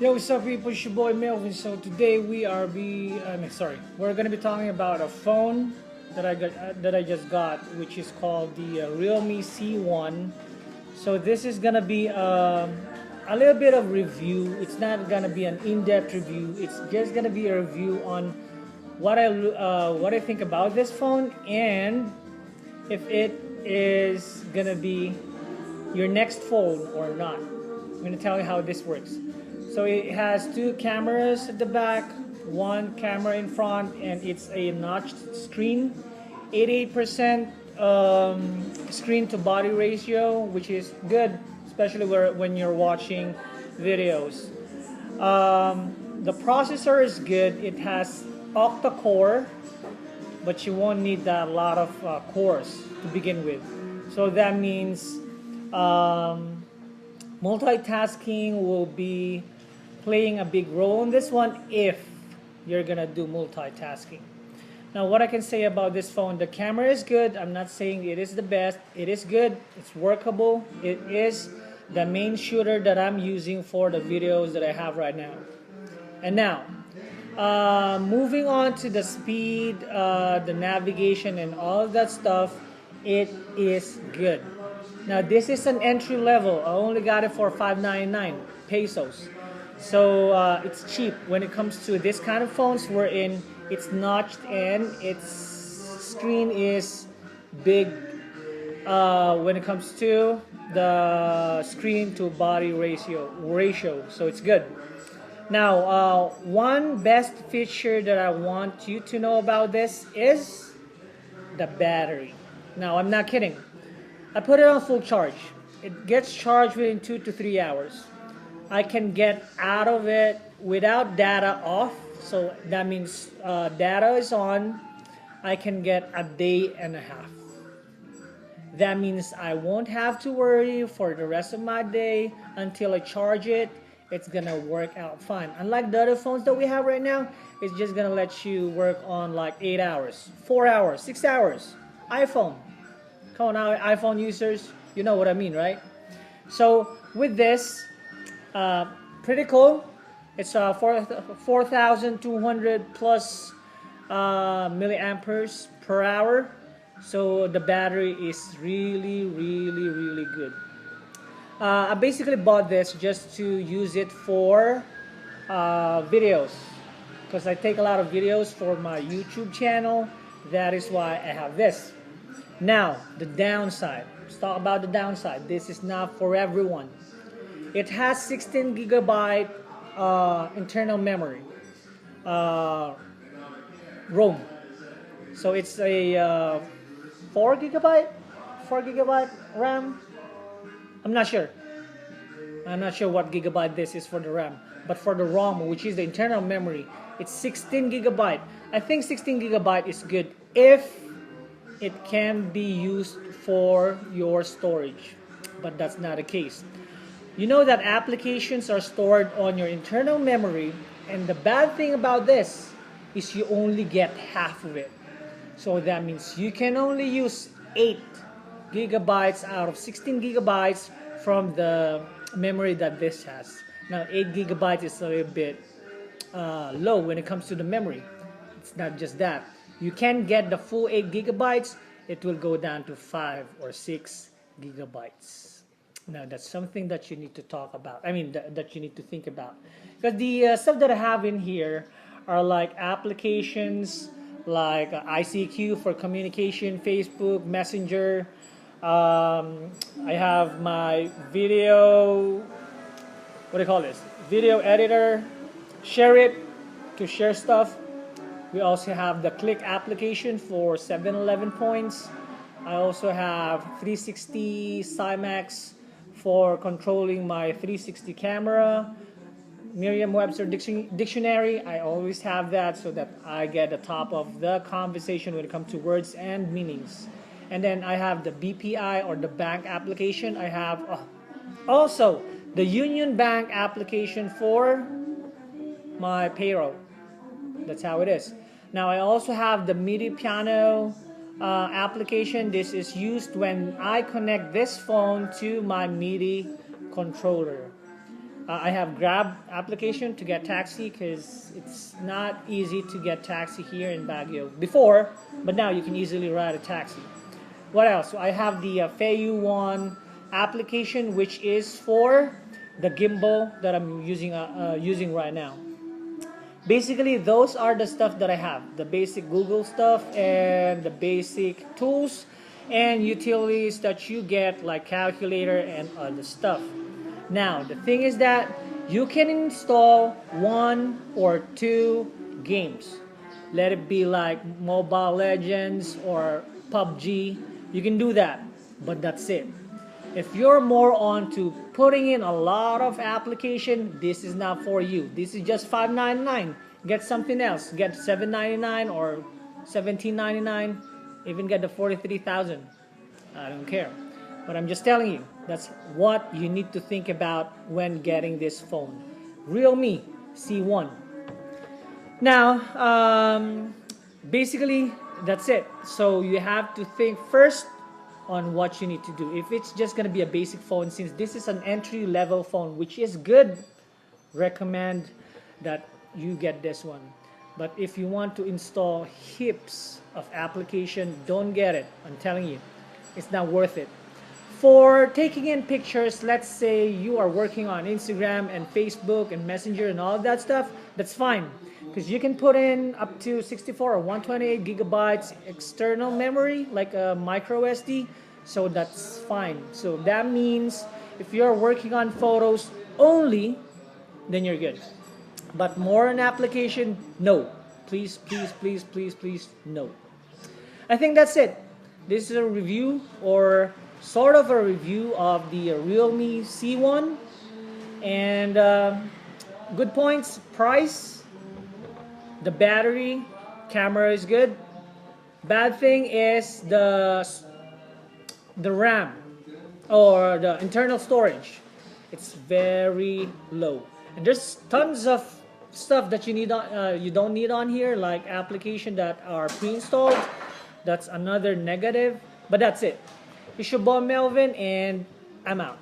Yo, what's up, people? It's your boy Melvin. So today we're gonna be talking about a phone that I just got, which is called the Realme C1. So this is gonna be a little bit of review. It's not gonna be an in-depth review. It's just gonna be a review on what I think about this phone and if it is gonna be your next phone or not. I'm gonna tell you how this works. So it has two cameras at the back, one camera in front, and it's a notched screen. 88% screen to body ratio, which is good, especially when you're watching videos. The processor is good. It has octa-core, but you won't need that lot of cores to begin with. So that means multitasking will be playing a big role in this one if you're gonna do multitasking. Now, what I can say about this phone, the camera is good. I'm not saying it is the best. It is good. It's workable. It is the main shooter that I'm using for the videos that I have right now. And now, moving on to the speed, the navigation, and all of that stuff, it is good. Now, this is an entry level. I only got it for 599 pesos. So it's cheap when it comes to this kind of phones wherein it's notched and its screen is big when it comes to the screen to body ratio. So it's good. Now, one best feature that I want you to know about this is the battery. Now, I'm not kidding. I put it on full charge. It gets charged within 2 to 3 hours. I can get out of it without data off. So that means data is on. I can get a day and a half. That means I won't have to worry for the rest of my day until I charge it. It's gonna work out fine. Unlike the other phones that we have right now, it's just gonna let you work on like 8 hours, 4 hours, 6 hours. iPhone. Come on now, iPhone users, you know what I mean, right? So with this, pretty cool. It's 4,200 plus milliamperes per hour. So the battery is really, really, really good. I basically bought this just to use it for videos because I take a lot of videos for my YouTube channel. That is why I have this. Now, the downside. Let's talk about the downside. This is not for everyone. It has 16 gigabyte internal memory, ROM. So it's a 4 gigabyte, 4 gigabyte RAM. I'm not sure. I'm not sure what gigabyte this is for the RAM, but for the ROM, which is the internal memory, it's 16 gigabyte. I think 16 gigabyte is good if it can be used for your storage, but that's not the case. You know that applications are stored on your internal memory, and the bad thing about this is you only get half of it. So that means you can only use 8 gigabytes out of 16 gigabytes from the memory that this has. Now 8 gigabytes is a little bit low when it comes to the memory. It's not just that. You can get the full 8 gigabytes. It will go down to 5 or 6 gigabytes. Now that's something that you need to talk about. I mean that you need to think about. Because the stuff that I have in here are like applications like ICQ for communication, Facebook, Messenger. I have my video, what do you call this? Video editor. Share it to share stuff. We also have the Click application for 7-Eleven points. I also have 360 Cymax for controlling my 360 camera. Merriam-Webster dictionary, I always have that so that I get the top of the conversation when it comes to words and meanings. And then I have the BPI or the bank application. I have also the Union Bank application for my payroll. That's how it is. Now I also have the MIDI piano application. This is used when I connect this phone to my MIDI controller. I have Grab application to get taxi because it's not easy to get taxi here in Baguio before, but now you can easily ride a taxi. What else? So I have the Feiyu One application, which is for the gimbal that I'm using right now. Basically, those are the stuff that I have: the basic Google stuff and the basic tools and utilities that you get, like calculator and other stuff. Now, the thing is that you can install one or two games. Let it be like Mobile Legends or PUBG. You can do that, but that's it. If you're more on to putting in a lot of application, this is not for you. This is just $5.99. Get something else. Get $7.99 or $17.99. Even get the 43,000. I don't care. But I'm just telling you, that's what you need to think about when getting this phone. Realme C1. Now, basically, that's it. So you have to think first on what you need to do. If it's just going to be a basic phone, since this is an entry level phone, which is good, recommend that you get this one. But if you want to install heaps of application, don't get it. I'm telling you, it's not worth it. For taking in pictures, let's say you are working on Instagram and Facebook and Messenger and all of that stuff, that's fine. Because you can put in up to 64 or 128 gigabytes external memory, like a micro SD, so that's fine. So that means if you're working on photos only, then you're good. But more an application, no. Please, please, please, please, please, no. I think that's it. This is a review, or sort of a review, of the Realme C1. And good points: price, the battery, camera is good. Bad thing is the RAM, or the internal storage. It's very low, and there's tons of stuff that you don't need on here, like application that are pre-installed. That's another negative, but that's it. It's your boy Melvin, and I'm out.